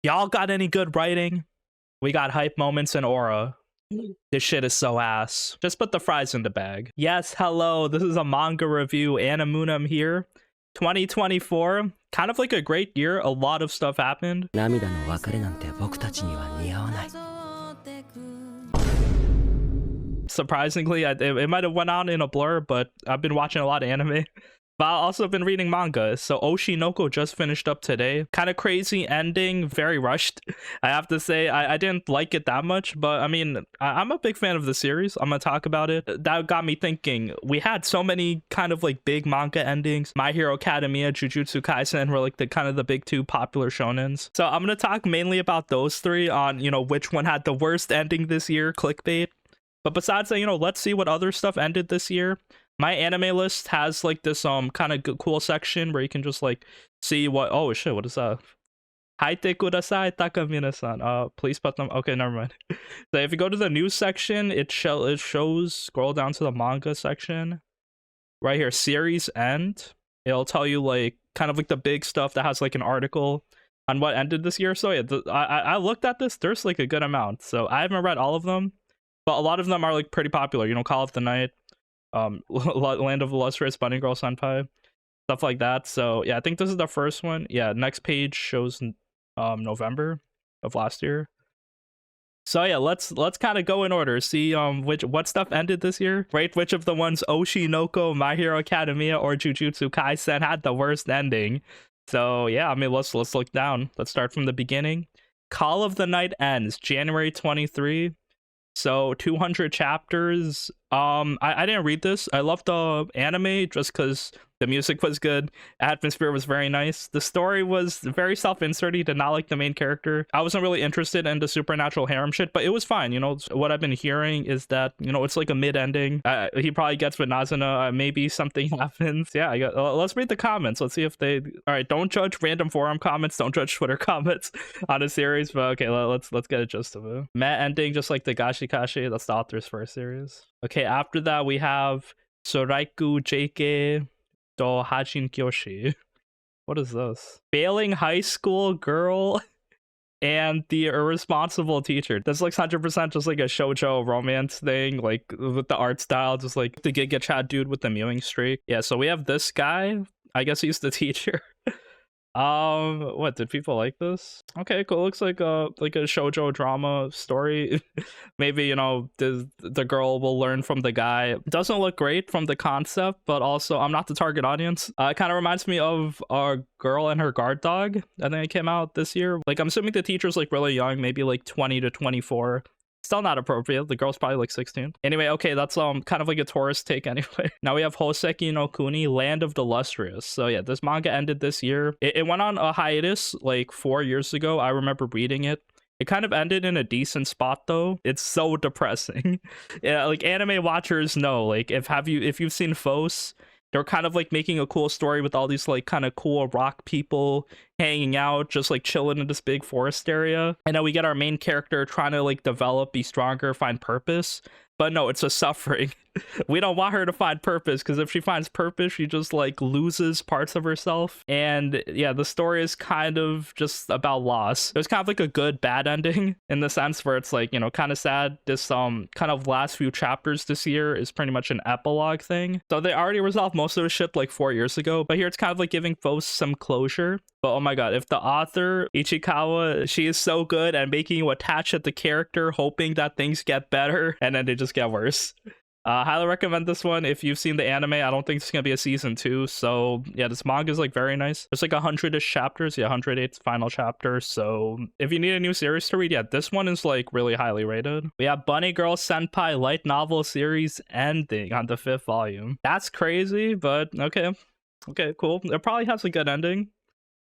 Y'all got any good writing? We got hype moments and aura. This shit is so ass. Just put the fries in the bag. Yes, hello. This is a manga review. Animunum here. 2024. Kind of like a great year. A lot of stuff happened. Surprisingly, it might have went on in a blur, but I've been watching a lot of anime. But I've also been reading manga. So Oshi just finished up today. Kind of crazy ending, very rushed. I have to say, I didn't like it that much, but I mean, I'm a big fan of the series. I'm gonna talk about it. That got me thinking. We had so many kind of like big manga endings. My Hero Academia, Jujutsu Kaisen were like the kind of the big two popular shonens. So I'm gonna talk mainly about those three on, you know, which one had the worst ending this year, clickbait. But besides that, you know, let's see what other stuff ended this year. My anime list has like this kind of cool section where you can just like see what. Oh shit, what is that? Haite kudasai takamina-san. Please put them. Okay, never mind. So if you go to the news section, it shows. Scroll down to the manga section. Right here, series end. It'll tell you like kind of like the big stuff that has like an article on what ended this year. So yeah, I looked at this. There's like a good amount. So I haven't read all of them, but a lot of them are like pretty popular. You know, Call of the Night, Land of Illustrious, Bunny Girl Senpai, stuff like that. So yeah, I think this is the first one. Yeah, next page shows November of last year. So yeah, let's kind of go in order, see what stuff ended this year, rate which of the ones Oshi, Noko, My Hero Academia, or Jujutsu Kaisen had the worst ending. So yeah, I mean, let's look down. Let's start from the beginning. Call of the Night ends January 23. So 200 chapters. I didn't read this. I loved the anime just because the music was good, atmosphere was very nice, the story was very self-inserty, did not like the main character. I wasn't really interested in the supernatural harem shit, but it was fine. You know, what I've been hearing is that, you know, it's like a mid-ending. He probably gets with Nazuna, maybe something happens. Yeah, let's read the comments. Let's see if they. All right, don't judge random forum comments, don't judge Twitter comments on a series, but okay, let's get a gist of it. Met ending, just like the Gashikashi, that's the author's first series. Okay, after that we have Soraiku JK do Hajin Kyoshi. What is this? Failing high school girl and the irresponsible teacher. This looks 100% just like a shoujo romance thing, like with the art style, just like the Giga Chad dude with the mewing streak. Yeah, so we have this guy. I guess he's the teacher. What did people like this? Okay, cool. Looks like a shoujo drama story. Maybe, you know, the girl will learn from the guy. Doesn't look great from the concept, but also I'm not the target audience. It kind of reminds me of a girl and her guard dog. I think it came out this year. Like, I'm assuming the teacher's like really young, maybe like 20 to 24. Still not appropriate. The girl's probably like 16. Anyway, okay, that's kind of like a tourist take anyway. Now we have Hoseki no Kuni, Land of the Illustrious. So yeah, this manga ended this year. It went on a hiatus like 4 years ago. I remember reading it. It kind of ended in a decent spot though. It's so depressing. Yeah, like anime watchers know, like if you've seen Fos, they're kind of like making a cool story with all these like kind of cool rock people hanging out, just like chilling in this big forest area. And then we get our main character trying to like develop, be stronger, find purpose. But no, it's a suffering. We don't want her to find purpose, because if she finds purpose, she just like loses parts of herself. And yeah, the story is kind of just about loss. There's kind of like a good bad ending in the sense where it's like, you know, kind of sad. This kind of last few chapters this year is pretty much an epilogue thing. So they already resolved most of the shit like 4 years ago, but here it's kind of like giving Fos some closure. But oh my god, if the author, Ichikawa, she is so good at making you attach at the character, hoping that things get better, and then they just get worse. Highly recommend this one if you've seen the anime. I don't think it's gonna be a season 2, so yeah, this manga is like very nice. There's like 100-ish chapters. Yeah, 108th final chapter. So if you need a new series to read, yeah, this one is like really highly rated. We have Bunny Girl Senpai light novel series ending on the 5th volume. That's crazy, but okay, cool. It probably has a good ending.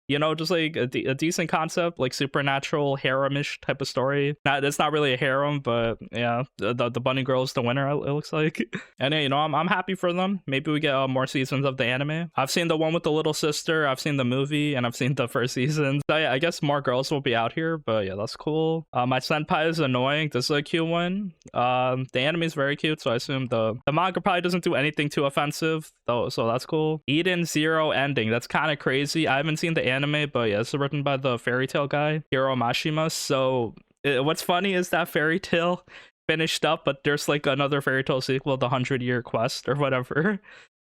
You know, just like a decent concept, like supernatural harem-ish type of story. It's not really a harem, but yeah, the bunny girl is the winner, it looks like. And yeah, you know, I'm happy for them. Maybe we get more seasons of the anime. I've seen the one with the little sister, I've seen the movie, and I've seen the first season. So yeah, I guess more girls will be out here, but yeah, that's cool. My senpai is annoying. This is a cute one. The anime is very cute, so I assume the manga probably doesn't do anything too offensive, though, so that's cool. Eden Zero ending. That's kind of crazy. I haven't seen the anime anime, but yeah, it's written by the fairy tale guy, Hiro Mashima. So what's funny is that fairy tale finished up, but there's like another fairy tale sequel, the 100-Year Quest or whatever.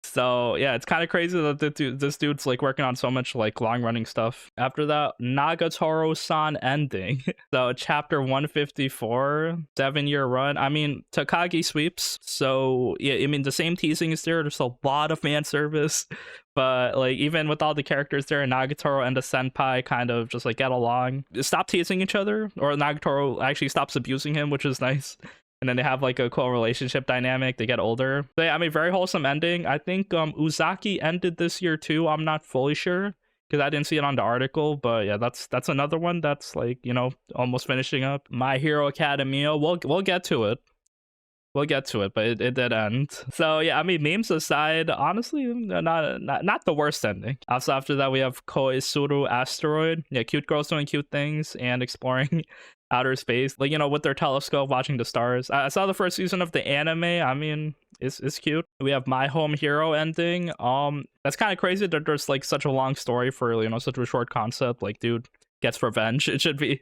So yeah, it's kind of crazy that this dude's like working on so much like long running stuff. After that, Nagatoro-san ending. So chapter 154, 7-year run. I mean, Takagi sweeps. So yeah, I mean the same teasing is there. There's a lot of fan service, but like even with all the characters there, Nagatoro and the senpai kind of just like get along. Stop teasing each other, or Nagatoro actually stops abusing him, which is nice. And then they have like a cool relationship dynamic. They get older. But yeah, I mean, very wholesome ending. I think Uzaki ended this year too. I'm not fully sure because I didn't see it on the article. But yeah, that's another one that's like, you know, almost finishing up. My Hero Academia. We'll get to it. We'll get to it, but it did end. So yeah, I mean, memes aside, honestly, not the worst ending. Also, after that, we have Koizuru Asteroid. Yeah, cute girls doing cute things and exploring outer space, like, you know, with their telescope, watching the stars. I saw the first season of the anime. I mean, it's cute. We have My Home Hero ending. That's kind of crazy that there's like such a long story for, you know, such a short concept. Like, dude gets revenge. It should be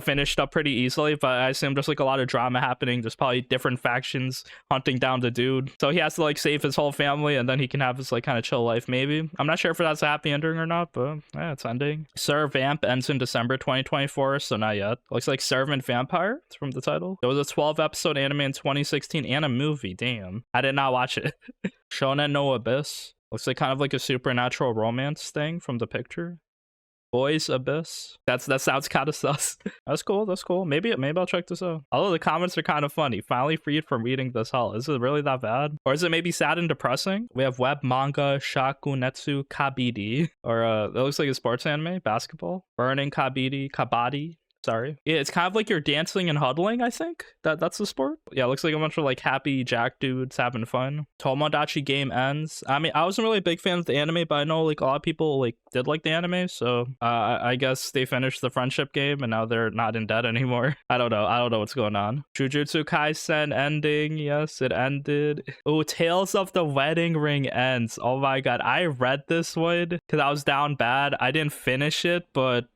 finished up pretty easily, but I assume there's like a lot of drama happening. There's probably different factions hunting down the dude, so he has to like save his whole family, and then he can have his like kind of chill life. Maybe, I'm not sure if that's a happy ending or not, but yeah, it's ending. Sir Vamp ends in December 2024, so not yet. Looks like Servant Vampire. It's from the title. There was a 12-episode anime in 2016 and a movie. Damn, I did not watch it. Shonen no Abyss. Looks like kind of like a supernatural romance thing from the picture. Boys Abyss. That sounds kind of sus. That's cool. That's cool. Maybe I'll check this out. Although the comments are kind of funny. Finally freed from reading this hell. Is it really that bad? Or is it maybe sad and depressing? We have web manga Shakunetsu Kabidi. Or it looks like a sports anime. Basketball. Burning Kabaddi. Sorry. Yeah, it's kind of like you're dancing and huddling, I think. That's the sport. Yeah, it looks like a bunch of like happy jack dudes having fun. Tomodachi Game ends. I mean, I wasn't really a big fan of the anime, but I know like a lot of people like did like the anime, so I guess they finished the friendship game and now they're not in debt anymore. I don't know what's going on. Jujutsu Kaisen ending. Yes, it ended. Oh, Tales of the Wedding Ring ends. Oh my god, I read this one because I was down bad. I didn't finish it, but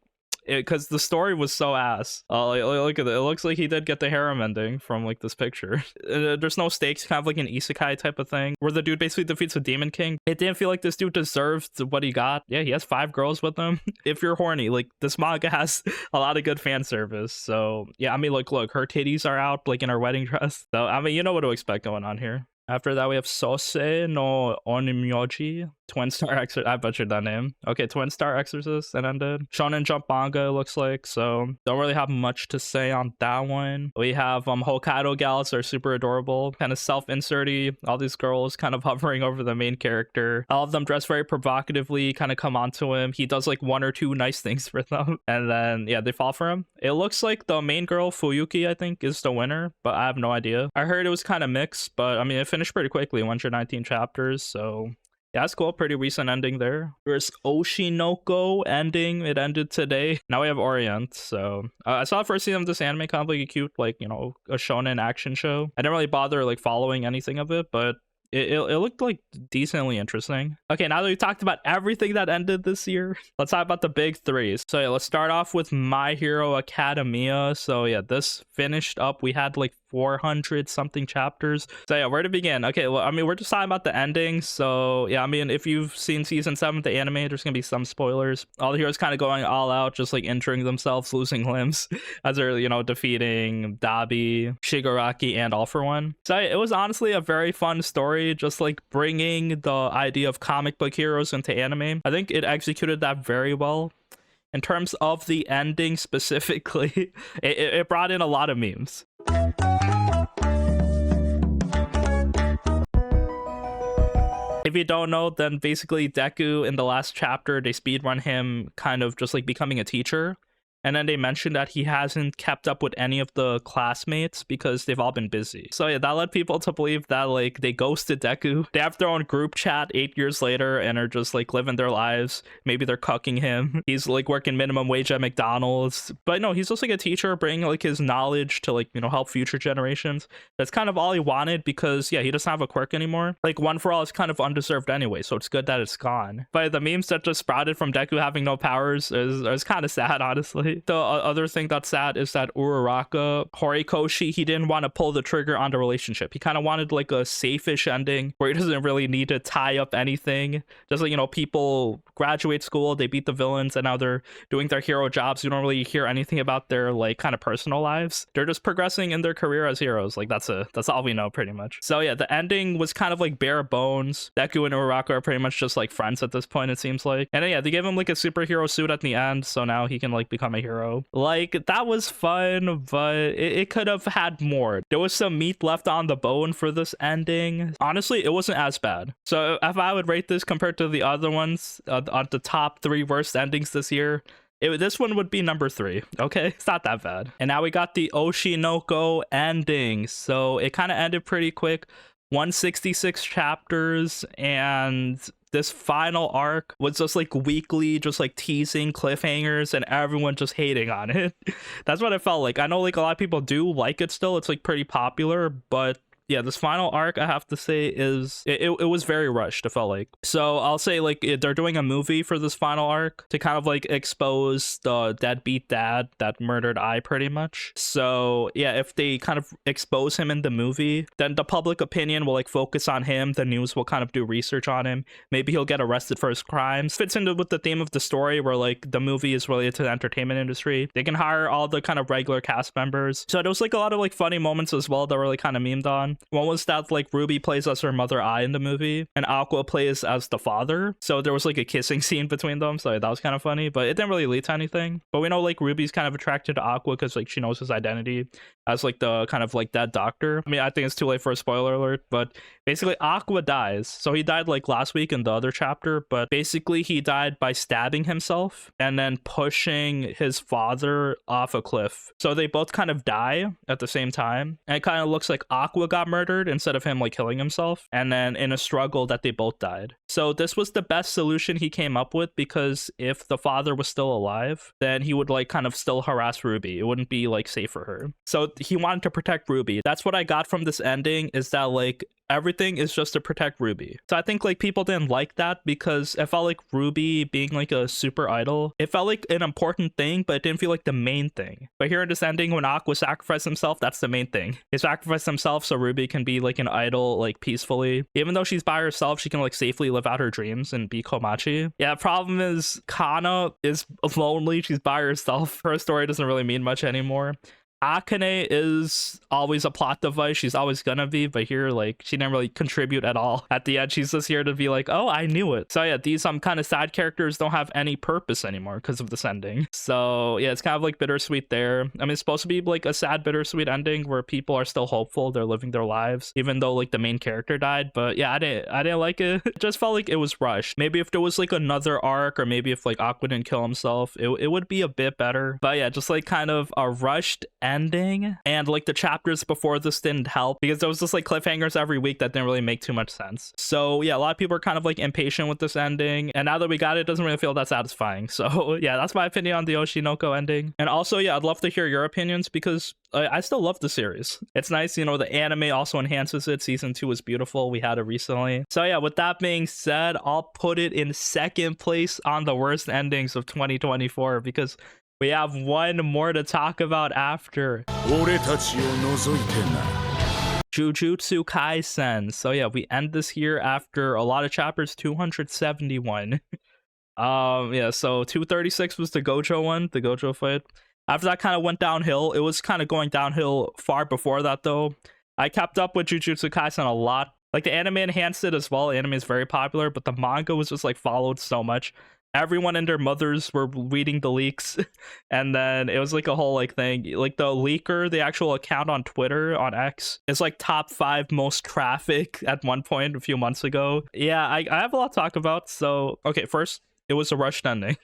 because the story was so ass. Look at it. It looks like he did get the harem ending from like this picture. There's no stakes, kind of like an isekai type of thing where the dude basically defeats a demon king. It didn't feel like this dude deserved what he got. Yeah, he has 5 girls with him. If you're horny, like this manga has a lot of good fan service. So yeah, I mean, look, her titties are out like in her wedding dress. So I mean, you know what to expect going on here. After that, we have Sose no Onimyoji, Twin Star Exorcist. I butchered that name. Okay, Twin Star Exorcist, it ended. Shonen Jump manga, it looks like. So don't really have much to say on that one. We have Hokkaido gals are super adorable, kind of self-inserty. All these girls kind of hovering over the main character. All of them dress very provocatively, kind of come onto him. He does like 1 or 2 nice things for them, and then yeah, they fall for him. It looks like the main girl Fuyuki, I think, is the winner, but I have no idea. I heard it was kind of mixed, but I mean, it finished pretty quickly, 119 chapters, so yeah, that's cool. Pretty recent ending there. There's Oshinoko ending. It ended today. Now we have Orient. So I saw the first season of this anime, kind of like a cute, like, you know, a shonen action show. I didn't really bother like following anything of it, but it looked like decently interesting. Okay, now that we talked about everything that ended this year, let's talk about the big 3s. So yeah, let's start off with My Hero Academia. So yeah, this finished up. We had like 400 something chapters. So yeah, where to begin? Okay, well, I mean, we're just talking about the endings. So yeah, I mean, if you've seen season 7 of the anime, there's gonna be some spoilers. All the heroes kind of going all out, just like injuring themselves, losing limbs as they're, you know, defeating Dabi, Shigaraki, and All For One. So it was honestly a very fun story, just like bringing the idea of comic book heroes into anime. I think it executed that very well. In terms of the ending specifically, it brought in a lot of memes. If you don't know, then basically Deku in the last chapter, they speedrun him kind of just like becoming a teacher. And then they mentioned that he hasn't kept up with any of the classmates because they've all been busy. So yeah, that led people to believe that like they ghosted Deku. They have their own group chat 8 years later and are just like living their lives. Maybe they're cucking him. He's like working minimum wage at McDonald's. But no, he's just like a teacher bringing like his knowledge to like, you know, help future generations. That's kind of all he wanted because yeah, he doesn't have a quirk anymore. Like One for All is kind of undeserved anyway, so it's good that it's gone. But the memes that just sprouted from Deku having no powers is kind of sad, honestly. The other thing that's sad is that Uraraka, Horikoshi, he didn't want to pull the trigger on the relationship. He kind of wanted like a safe-ish ending where he doesn't really need to tie up anything. Just like, you know, people graduate school, they beat the villains, and now they're doing their hero jobs. You don't really hear anything about their like kind of personal lives. They're just progressing in their career as heroes. Like that's all we know pretty much. So yeah, the ending was kind of like bare bones. Deku and Uraraka are pretty much just like friends at this point, it seems like. And then, yeah, they gave him like a superhero suit at the end, so now he can like become a hero. Like that was fun, but it could have had more. There was some meat left on the bone for this ending. Honestly, it wasn't as bad. So if I would rate this compared to the other ones on the top 3 worst endings this year, this one would be number 3. Okay, it's not that bad. And now we got the Oshinoko ending. So it kind of ended pretty quick. 166 chapters, and this final arc was just like weekly, just like teasing cliffhangers and everyone just hating on it. That's what it felt like. I know like a lot of people do like it still. It's like pretty popular, but yeah, this final arc, I have to say, it was very rushed, it felt like. So I'll say like they're doing a movie for this final arc to kind of like expose the deadbeat dad that murdered Ai pretty much. So yeah, if they kind of expose him in the movie, then the public opinion will like focus on him. The news will kind of do research on him. Maybe he'll get arrested for his crimes. Fits into with the theme of the story where like the movie is related to the entertainment industry. They can hire all the kind of regular cast members. So there was like a lot of like funny moments as well that were like kind of memed on. One was that like Ruby plays as her mother Ai in the movie, and Aqua plays as the father. So there was like a kissing scene between them. So that was kind of funny, but it didn't really lead to anything. But we know like Ruby's kind of attracted to Aqua because like she knows his identity as like the kind of like dead doctor. I mean, I think it's too late for a spoiler alert, but basically Aqua dies. So he died like last week in the other chapter, but basically he died by stabbing himself and then pushing his father off a cliff. So they both kind of die at the same time, and it kind of looks like Aqua got murdered instead of him like killing himself, and then in a struggle that they both died. So this was the best solution he came up with, because if the father was still alive, then he would like kind of still harass Ruby. It wouldn't be like safe for her. So he wanted to protect Ruby. That's what I got from this ending, is that like everything is just to protect Ruby. So I think like people didn't like that because it felt like Ruby being like a super idol, it felt like an important thing, but it didn't feel like the main thing. But here in this ending, when Aqua sacrificed himself, that's the main thing. He sacrificed himself so Ruby can be like an idol like peacefully. Even though she's by herself, she can like safely live out her dreams and be Komachi. Yeah, problem is Kana is lonely. She's by herself. Her story doesn't really mean much anymore. Akane is always a plot device. She's always gonna be, but here, like, she didn't really contribute at all. At the end, she's just here to be like, oh, I knew it. So yeah, these kind of side characters don't have any purpose anymore because of this ending. So yeah, it's kind of like bittersweet there. I mean, it's supposed to be like a sad, bittersweet ending where people are still hopeful, they're living their lives, even though like the main character died. But yeah, I didn't like it. It just felt like it was rushed. Maybe if there was like another arc, or maybe if like Aqua didn't kill himself, it would be a bit better. But yeah, just like kind of a rushed ending, and like the chapters before this didn't help because there was just like cliffhangers every week that didn't really make too much sense. So yeah, a lot of people are kind of like impatient with this ending, and now that we got it, it doesn't really feel that satisfying. So yeah, that's my opinion on the Oshinoko ending. And also, yeah, I'd love to hear your opinions because I still love the series. It's nice, you know, the anime also enhances it. Season 2 is beautiful. We had it recently. So yeah, with that being said, I'll put it in second place on the worst endings of 2024 because we have one more to talk about after. Jujutsu Kaisen. So yeah, we end this here after a lot of chapters. 271. Yeah, so 236 was the Gojo one, the Gojo fight. After that kind of went downhill. It was kind of going downhill far before that though. I kept up with Jujutsu Kaisen a lot. Like the anime enhanced it as well. Anime is very popular, but the manga was just like followed so much. Everyone and their mothers were reading the leaks, and then it was like a whole like thing. Like the leaker, the actual account on Twitter, on X, is like top 5 most traffic at one point a few months ago. Yeah, I have a lot to talk about. So okay, first, it was a rushed ending.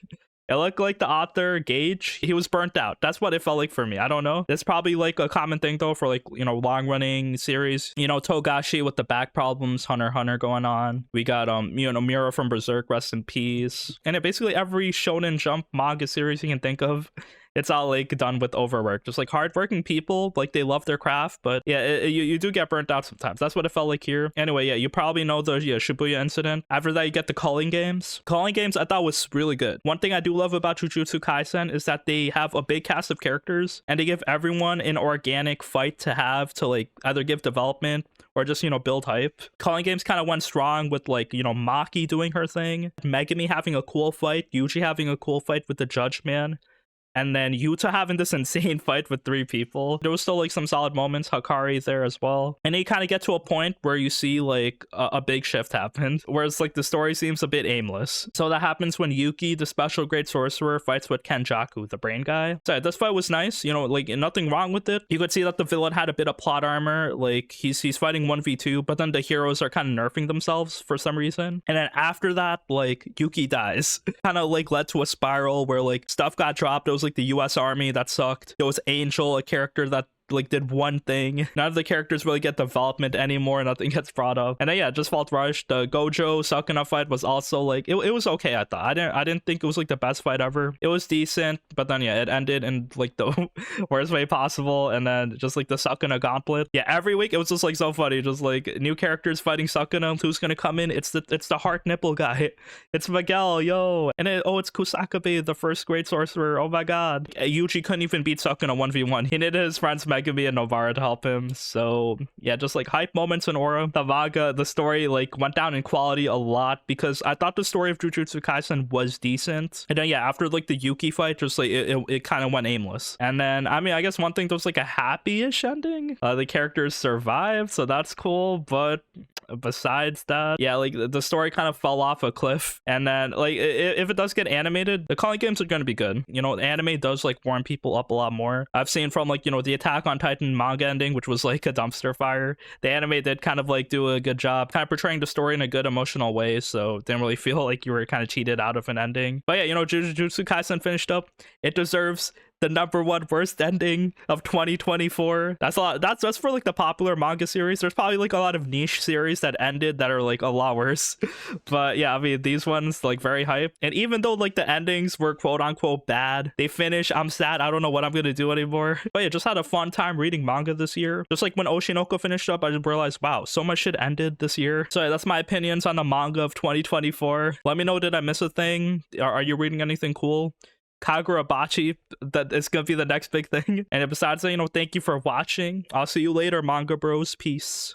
It looked like the author Gage, he was burnt out. That's what it felt like for me. I don't know. That's probably like a common thing though for like, you know, long running series. You know, Togashi with the back problems, Hunter x Hunter going on. We got you know, Mura from Berserk, rest in peace. And it basically every Shonen Jump manga series you can think of, it's all like done with overwork. Just like hardworking people, like they love their craft, but yeah, you do get burnt out sometimes. That's what it felt like here. Anyway, yeah, you probably know the Shibuya incident. After that, you get the Calling Games. Calling Games I thought was really good. One thing I do love about Jujutsu Kaisen is that they have a big cast of characters and they give everyone an organic fight to have to like either give development or just, you know, build hype. Calling Games kind of went strong with like, you know, Maki doing her thing, Megami having a cool fight, Yuji having a cool fight with the Judge Man, and then Yuta having this insane fight with 3 people. There was still like some solid moments. Hakari there as well. And you kind of get to a point where you see like a big shift happen, where it's like the story seems a bit aimless. So that happens when Yuki, the special great sorcerer, fights with Kenjaku, the brain guy. So this fight was nice, you know, like nothing wrong with it. You could see that the villain had a bit of plot armor, like he's fighting 1v2, but then the heroes are kind of nerfing themselves for some reason. And then after that, like Yuki dies. Kind of like led to a spiral where like stuff got dropped. It was like the US Army that sucked. There was Angel, a character that like did one thing. None of the characters really get development anymore. Nothing gets brought up. And then yeah, just felt rushed. The Gojo Sukuna fight was also like it was okay. I thought I didn't think it was like the best fight ever. It was decent, but then yeah, it ended in like the worst way possible. And then just like the Sukuna gauntlet. Yeah, every week it was just like so funny. Just like new characters fighting Sukuna. Who's gonna come in? It's the heart nipple guy. It's Miguel, yo. And it's Kusakabe, the first great sorcerer. Oh my god. Yuji couldn't even beat Sukuna 1v1. He needed his friends Megami and Novara to help him. So yeah, just like hype moments in aura. The manga, the story like went down in quality a lot because I thought the story of Jujutsu Kaisen was decent. And then yeah, after like the Yuki fight, just like it kind of went aimless. And then I mean, I guess one thing, there was like a happy-ish ending. The characters survived, so that's cool. But besides that, yeah, like the story kind of fell off a cliff. And then like if it does get animated, the Calling Games are going to be good. You know, anime does like warm people up a lot more. I've seen from like, you know, the Attack on Titan manga ending, which was like a dumpster fire. The anime did kind of like do a good job kind of portraying the story in a good emotional way, so didn't really feel like you were kind of cheated out of an ending. But yeah, you know, Jujutsu Kaisen finished up. It deserves the #1 worst ending of 2024. That's a lot. That's for like the popular manga series. There's probably like a lot of niche series that ended that are like a lot worse. But yeah, I mean, these ones like very hype. And even though like the endings were quote unquote bad, they finish. I'm sad. I don't know what I'm gonna do anymore. But yeah, just had a fun time reading manga this year. Just like when Oshinoko finished up, I just realized, wow, so much shit ended this year. So yeah, that's my opinions on the manga of 2024. Let me know, did I miss a thing? Are you reading anything cool? Kagurabachi, that is gonna be the next big thing. And besides that, you know, thank you for watching. I'll see you later, manga bros. Peace.